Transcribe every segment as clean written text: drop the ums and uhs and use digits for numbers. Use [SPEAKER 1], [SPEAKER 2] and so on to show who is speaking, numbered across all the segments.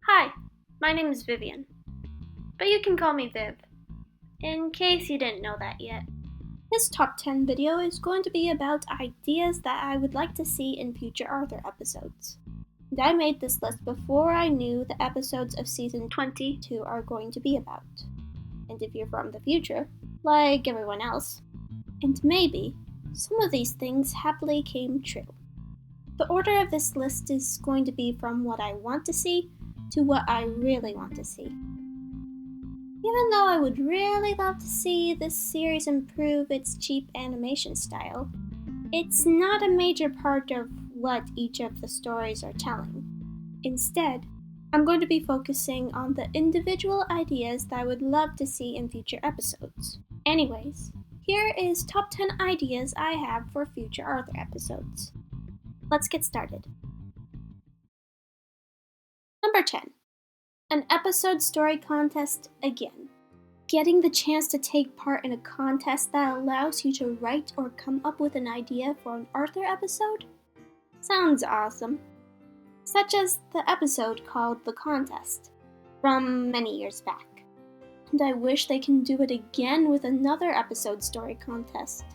[SPEAKER 1] Hi, my name is Vivian, but you can call me Viv, in case you didn't know that yet. This top 10 video is going to be about ideas that I would like to see in future Arthur episodes. And I made this list before I knew the episodes of season 22 are going to be about. And if you're from the future, like everyone else, and maybe some of these things happily came true. The order of this list is going to be from what I want to see to what I really want to see. Even though I would really love to see this series improve its cheap animation style, it's not a major part of what each of the stories are telling. Instead, I'm going to be focusing on the individual ideas that I would love to see in future episodes. Anyways, here is top 10 ideas I have for future Arthur episodes. Let's get started. Number 10. An episode story contest again. Getting the chance to take part in a contest that allows you to write or come up with an idea for an Arthur episode? Sounds awesome. Such as the episode called The Contest, from many years back. And I wish they can do it again with another episode story contest.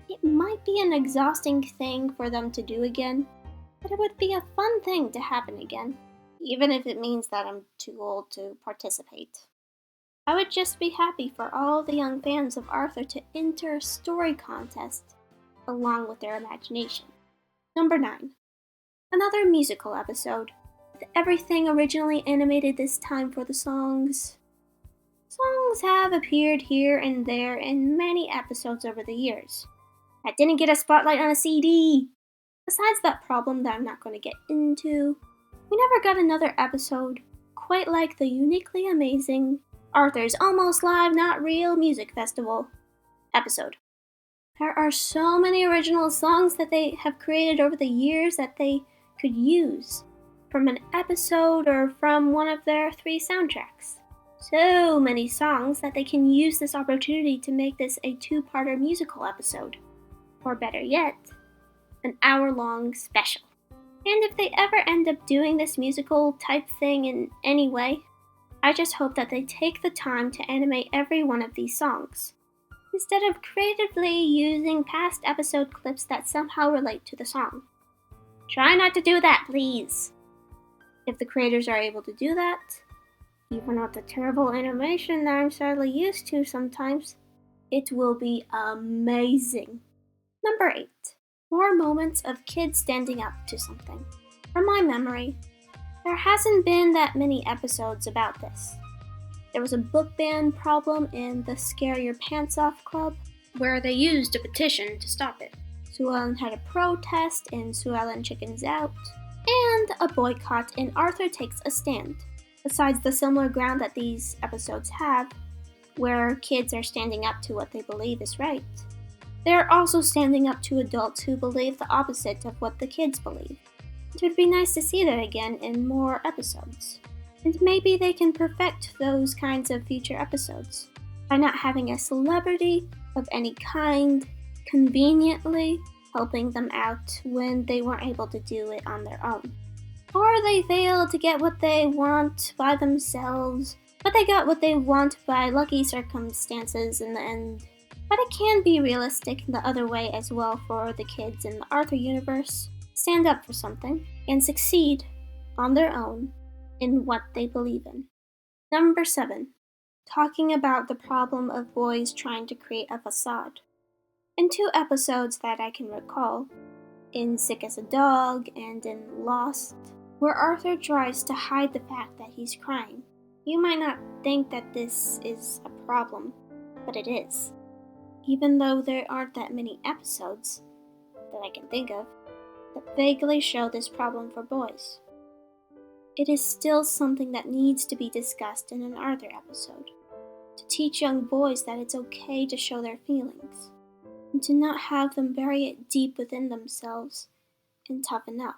[SPEAKER 1] It might be an exhausting thing for them to do again, but it would be a fun thing to happen again, even if it means that I'm too old to participate. I would just be happy for all the young fans of Arthur to enter a story contest along with their imagination. Number 9. Another musical episode, with everything originally animated this time for the songs. Songs have appeared here and there in many episodes over the years. That didn't get a spotlight on a CD! Besides that problem that I'm not going to get into, we never got another episode quite like the uniquely amazing Arthur's Almost Live Not Real Music Festival episode. There are so many original songs that they have created over the years that they could use from an episode or from one of their 3 soundtracks. So many songs that they can use this opportunity to make this a 2-parter musical episode. Or better yet, an hour-long special. And if they ever end up doing this musical type thing in any way, I just hope that they take the time to animate every one of these songs, instead of creatively using past episode clips that somehow relate to the song. Try not to do that, please! If the creators are able to do that, even with the terrible animation that I'm sadly used to sometimes, it will be amazing. Number 8. More moments of kids standing up to something. From my memory, there hasn't been that many episodes about this. There was a book ban problem in the Scare Your Pants Off Club, where they used a petition to stop it. Sue Ellen had a protest in Sue Ellen Chickens Out, and a boycott in Arthur Takes a Stand. Besides the similar ground that these episodes have, where kids are standing up to what they believe is right, they are also standing up to adults who believe the opposite of what the kids believe. It would be nice to see that again in more episodes. And maybe they can perfect those kinds of future episodes by not having a celebrity of any kind conveniently helping them out when they weren't able to do it on their own. Or they fail to get what they want by themselves, but they got what they want by lucky circumstances in the end. But it can be realistic the other way as well for the kids in the Arthur universe. Stand up for something and succeed on their own in what they believe in. Number 7. Talking about the problem of boys trying to create a facade. In 2 episodes that I can recall, in Sick as a Dog and in Lost, where Arthur tries to hide the fact that he's crying. You might not think that this is a problem, but it is. Even though there aren't that many episodes that I can think of that vaguely show this problem for boys. It is still something that needs to be discussed in an Arthur episode, to teach young boys that it's okay to show their feelings, and to not have them bury it deep within themselves and toughen up,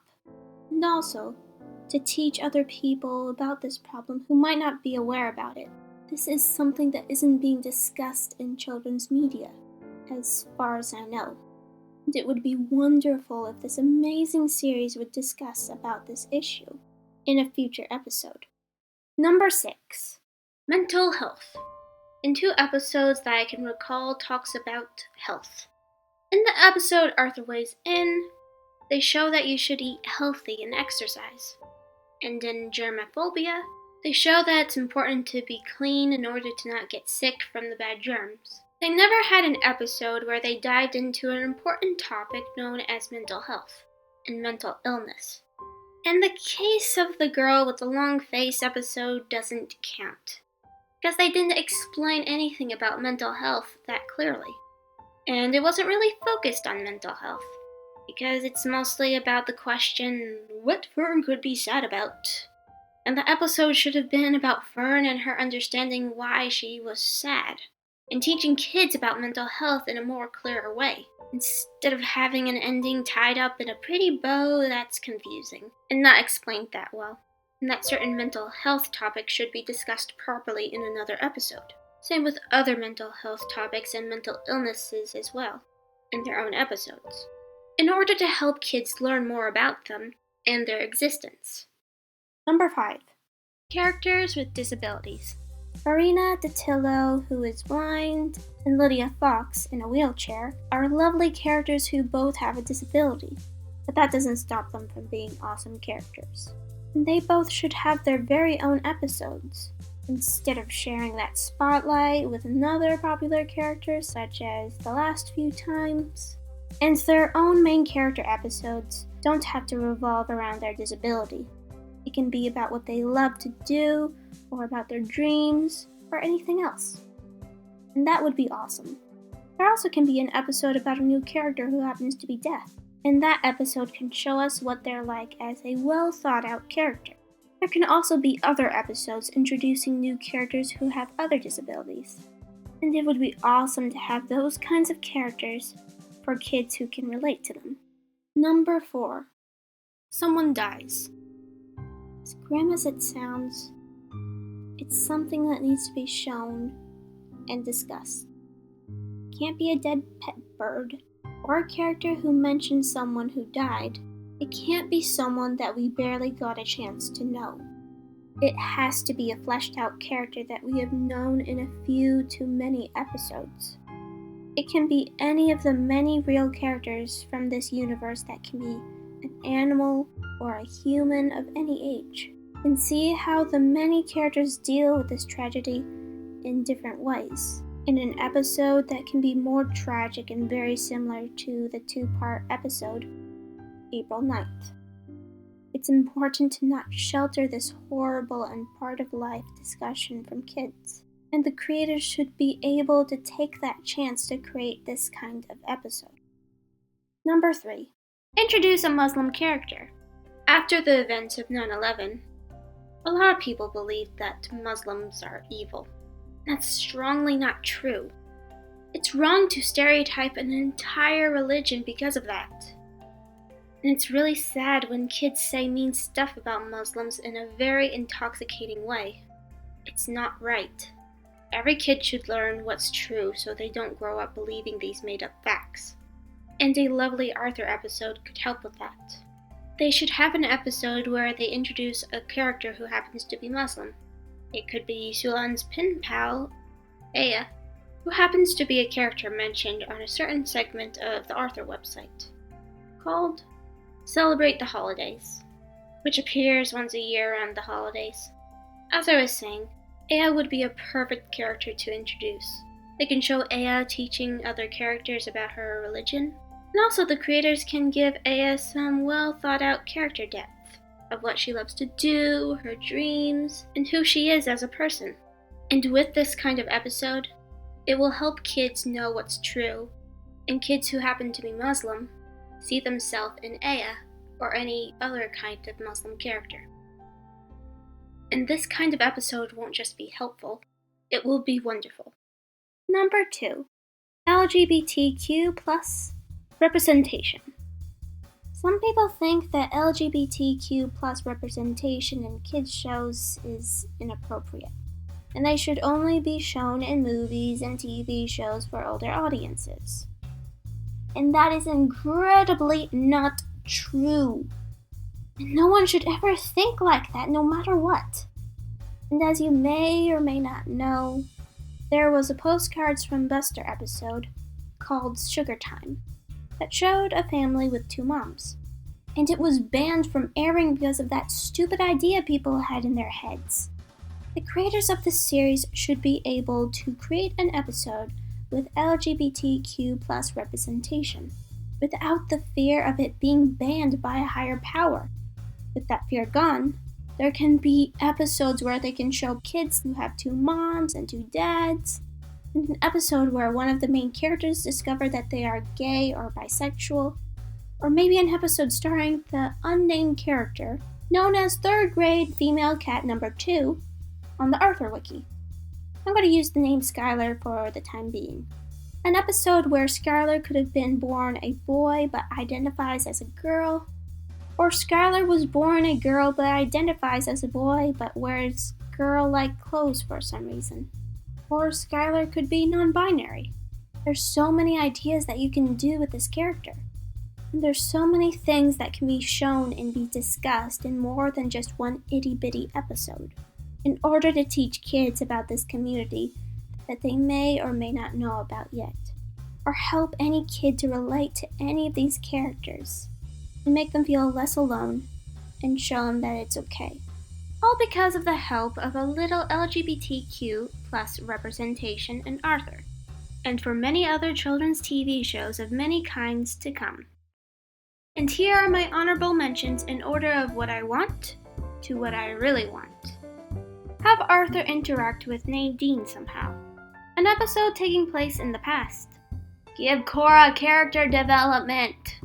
[SPEAKER 1] and also to teach other people about this problem who might not be aware about it. This is something that isn't being discussed in children's media, as far as I know. And it would be wonderful if this amazing series would discuss about this issue in a future episode. Number 6. Mental health. In 2 episodes that I can recall talks about health. In the episode Arthur Weighs In, they show that you should eat healthy and exercise. And in germophobia, they show that it's important to be clean in order to not get sick from the bad germs. They never had an episode where they dived into an important topic known as mental health and mental illness. And the case of the girl with the long face episode doesn't count, because they didn't explain anything about mental health that clearly. And it wasn't really focused on mental health, because it's mostly about the question, what Fern could be sad about? And the episode should have been about Fern and her understanding why she was sad, and teaching kids about mental health in a more clearer way, instead of having an ending tied up in a pretty bow that's confusing, and not explained that well. And that certain mental health topics should be discussed properly in another episode. Same with other mental health topics and mental illnesses as well, in their own episodes, in order to help kids learn more about them and their existence. Number 5. Characters with disabilities. Marina Datillo, who is blind, and Lydia Fox, in a wheelchair, are lovely characters who both have a disability, but that doesn't stop them from being awesome characters. And they both should have their very own episodes, instead of sharing that spotlight with another popular character such as The Last Few Times. And their own main character episodes don't have to revolve around their disability. It can be about what they love to do, or about their dreams, or anything else. And that would be awesome. There also can be an episode about a new character who happens to be deaf, and that episode can show us what they're like as a well thought out character. There can also be other episodes introducing new characters who have other disabilities. And it would be awesome to have those kinds of characters for kids who can relate to them. Number 4. Someone dies. As grim as it sounds, it's something that needs to be shown and discussed. It can't be a dead pet bird or a character who mentions someone who died. It can't be someone that we barely got a chance to know. It has to be a fleshed out character that we have known in a few to many episodes. It can be any of the many real characters from this universe that can be an animal or a human of any age, and see how the many characters deal with this tragedy in different ways, in an episode that can be more tragic and very similar to the 2-part episode, April 9th. It's important to not shelter this horrible and part-of-life discussion from kids, and the creators should be able to take that chance to create this kind of episode. Number 3. Introduce a Muslim character. After the events of 9/11, a lot of people believe that Muslims are evil. That's strongly not true. It's wrong to stereotype an entire religion because of that. And it's really sad when kids say mean stuff about Muslims in a very intoxicating way. It's not right. Every kid should learn what's true so they don't grow up believing these made-up facts. And a lovely Arthur episode could help with that. They should have an episode where they introduce a character who happens to be Muslim. It could be Sulan's pen pal, Aya, who happens to be a character mentioned on a certain segment of the Arthur website, called Celebrate the Holidays, which appears once a year around the holidays. As I was saying, Aya would be a perfect character to introduce. They can show Aya teaching other characters about her religion, and also the creators can give Aya some well thought out character depth of what she loves to do, her dreams, and who she is as a person. And with this kind of episode, it will help kids know what's true, and kids who happen to be Muslim see themselves in Aya or any other kind of Muslim character. And this kind of episode won't just be helpful, it will be wonderful. Number 2. LGBTQ plus representation. Some people think that LGBTQ plus representation in kids' shows is inappropriate, and they should only be shown in movies and TV shows for older audiences. And that is incredibly not true. And no one should ever think like that, no matter what. And as you may or may not know, there was a Postcards from Buster episode called Sugar Time that showed a family with 2 moms. And it was banned from airing because of that stupid idea people had in their heads. The creators of this series should be able to create an episode with LGBTQ plus representation without the fear of it being banned by a higher power. With that fear gone, there can be episodes where they can show kids who have 2 moms and 2 dads, and an episode where one of the main characters discover that they are gay or bisexual, or maybe an episode starring the unnamed character known as 3rd grade female cat number 2 on the Arthur Wiki. I'm going to use the name Skylar for the time being. An episode where Skylar could have been born a boy but identifies as a girl, or Skylar was born a girl but identifies as a boy but wears girl-like clothes for some reason. Or Skylar could be non-binary. There's so many ideas that you can do with this character. And there's so many things that can be shown and be discussed in more than just one itty-bitty episode, in order to teach kids about this community that they may or may not know about yet, or help any kid to relate to any of these characters, and make them feel less alone, and show them that it's okay. All because of the help of a little LGBTQ plus representation in Arthur, and for many other children's TV shows of many kinds to come. And here are my honorable mentions in order of what I want to what I really want. Have Arthur interact with Nadine somehow. An episode taking place in the past. Give Cora character development.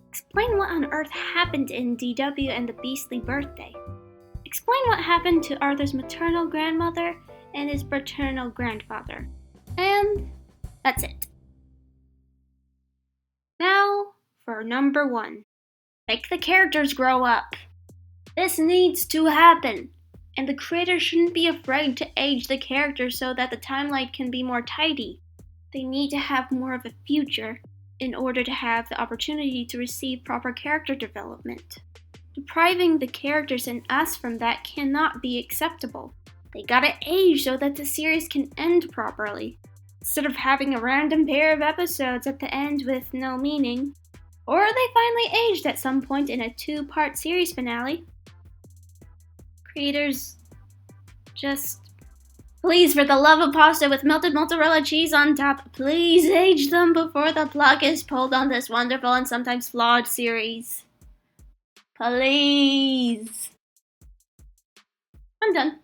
[SPEAKER 1] Explain what on earth happened in DW and the Beastly Birthday. Explain what happened to Arthur's maternal grandmother and his paternal grandfather. And that's it. Now, for number 1. Make the characters grow up. This needs to happen. And the creators shouldn't be afraid to age the characters so that the timeline can be more tidy. They need to have more of a future in order to have the opportunity to receive proper character development. Depriving the characters and us from that cannot be acceptable. They gotta age so that the series can end properly, instead of having a random pair of episodes at the end with no meaning. Or they finally aged at some point in a 2-part series finale. Creators, just please, for the love of pasta with melted mozzarella cheese on top, please age them before the plug is pulled on this wonderful and sometimes flawed series. Please. I'm done.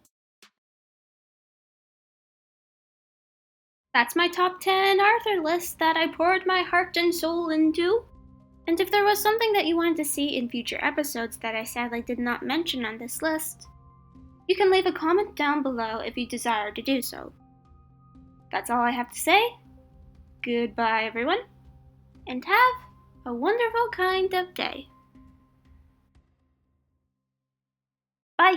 [SPEAKER 1] That's my top 10 Arthur list that I poured my heart and soul into. And if there was something that you wanted to see in future episodes that I sadly did not mention on this list, you can leave a comment down below if you desire to do so. That's all I have to say. Goodbye, everyone, and have a wonderful kind of day. Bye.